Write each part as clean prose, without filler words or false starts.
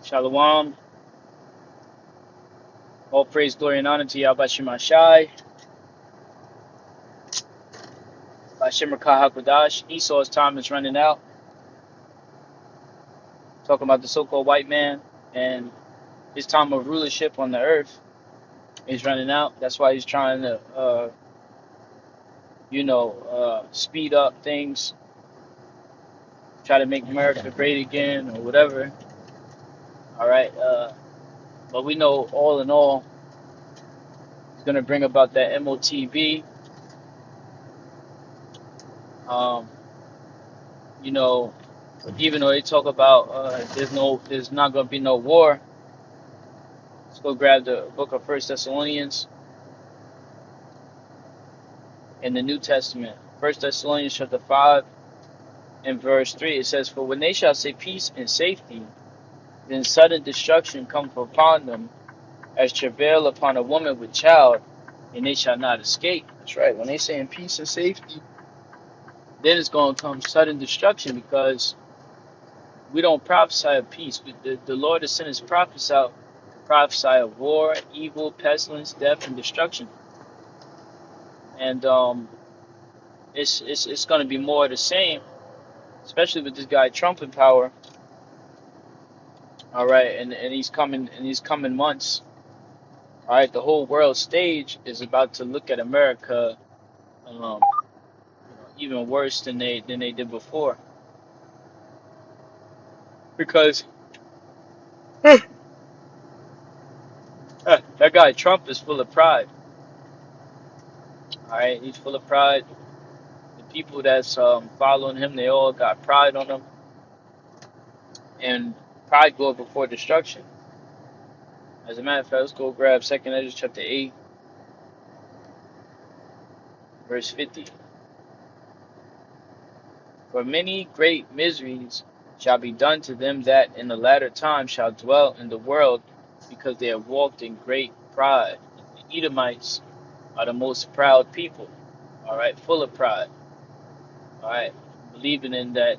Shalom. All praise, glory, and honor to Yahweh Shai. Bashem Rakah HaKodash. Esau's time is running out. Talking about the so-called white man and his time of rulership on the earth is running out. That's why he's trying to, speed up things, try to make America great again or whatever. All right. But we know all in all, he's going to bring about that MOTV. Um, you know, even though they talk about there's not going to be no war. Let's go grab the book of First Thessalonians in the New Testament. First Thessalonians chapter 5 and verse 3. It says, "For when they shall say peace and safety, then sudden destruction come upon them, as travail upon a woman with child, and they shall not escape." That's right. When they say in peace and safety, then it's going to come sudden destruction, because we don't prophesy of peace. The Lord has sent his prophets out to prophesy of war, evil, pestilence, death, and destruction. And it's going to be more of the same, especially with this guy Trump in power. All right, and he's coming in these coming months. All right, the whole world stage is about to look at America even worse than they did before, because that guy Trump is full of pride. All right, he's full of pride. The people that's following him, they all got pride on them, and pride goes before destruction. As a matter of fact, let's go grab 2nd Ezra chapter 8, verse 50. "For many great miseries shall be done to them that in the latter time shall dwell in the world, because they have walked in great pride." The Edomites are the most proud people, all right, full of pride, all right, believing in that,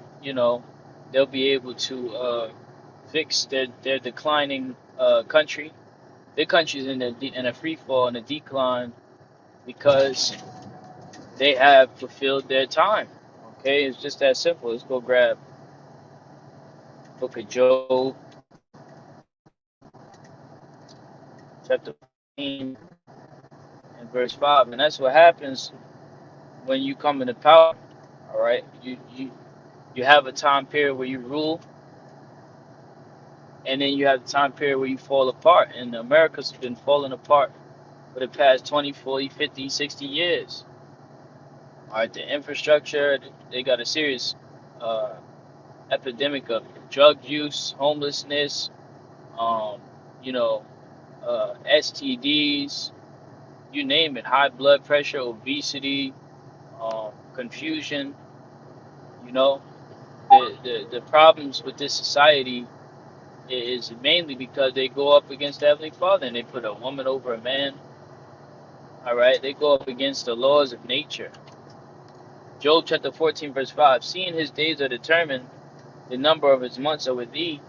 they'll be able to fix their declining country. Their country's in a free fall and a decline, because they have fulfilled their time. Okay, it's just that simple. Let's go grab the book of Job, chapter 14 and verse 5. And that's what happens when you come into power. All right, you have a time period where you rule, and then you have the time period where you fall apart. And America's been falling apart for the past 20, 40, 50, 60 years. All right, the infrastructure, they got a serious uh, epidemic of drug use, homelessness, um, you know, STDs, you name it, high blood pressure, obesity, confusion. You know, the problems with this society is mainly because they go up against the Heavenly Father, and they put a woman over a man. All right, they go up against the laws of nature. Job chapter 14 verse 5, "Seeing his days are determined, the number of his months are with thee.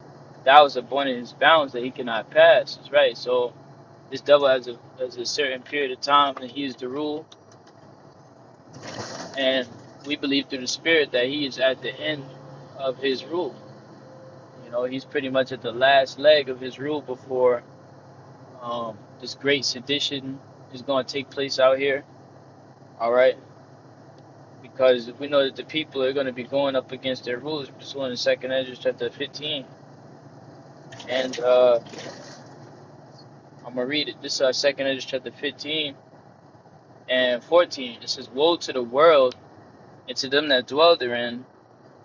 Thou hast appointed his bounds that he cannot pass." That's right. So this devil has a certain period of time that he is to rule, and we believe through the Spirit that he is at the end of his rule. He's pretty much at the last leg of his rule before this great sedition is going to take place out here. All right, because we know that the people are going to be going up against their rulers, pursuant to 2nd Ezra chapter 15, and I'm gonna read it. This is 2nd Ezra chapter 15 and 14. It says, "Woe to the world and to them that dwell therein,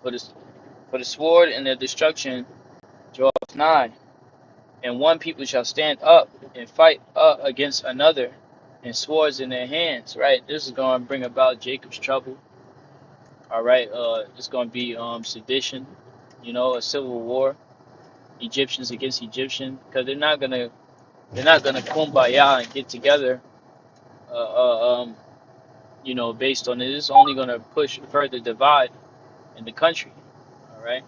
for the sword and their destruction draweth nigh. And one people shall stand up and fight against another, and swords in their hands." Right? This is going to bring about Jacob's trouble. All right. It's going to be sedition. A civil war, Egyptians against Egyptians, because they're not gonna kumbaya and get together. Uh, um, based on it, it's only going to push further divide in the country. All right.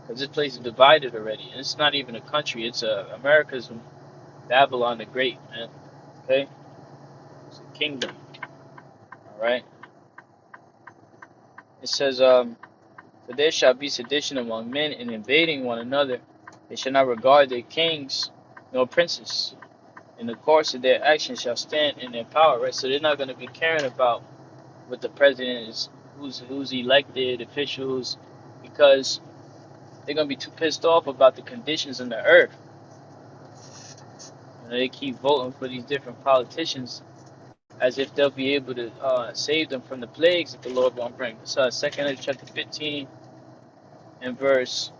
because this place is divided already, and it's not even a country. It's America's Babylon the Great, man. Okay, it's a kingdom. All right. It says, for there shall be sedition among men and invading one another. They shall not regard their kings nor princes. In the course of their actions shall stand in their power. Right. So they're not going to be caring about what the president is, who's elected officials, because they're gonna be too pissed off about the conditions in the earth. They keep voting for these different politicians as if they'll be able to save them from the plagues that the Lord gonna bring. So, 2 chapter 15 and verse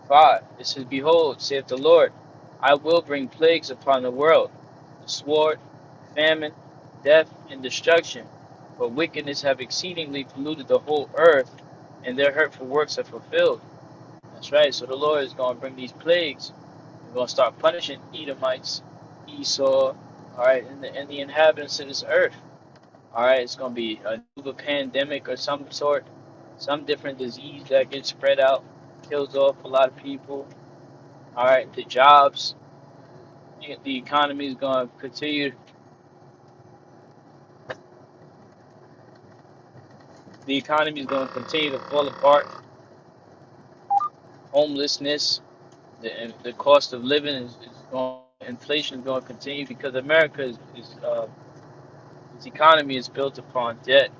5. It says, "Behold, saith the Lord, I will bring plagues upon the world, the sword, famine, death, and destruction. For wickedness have exceedingly polluted the whole earth, and their hurtful works are fulfilled." That's right. So the Lord is going to bring these plagues. We're going to start punishing Edomites, Esau, all right, and the inhabitants of this earth. All right, it's going to be a pandemic or some sort, some different disease that gets spread out, kills off a lot of people. All right, the jobs, the economy is going to continue. The economy is going to continue to fall apart. Homelessness, the cost of living is going. Inflation is going to continue because America its economy is built upon debt.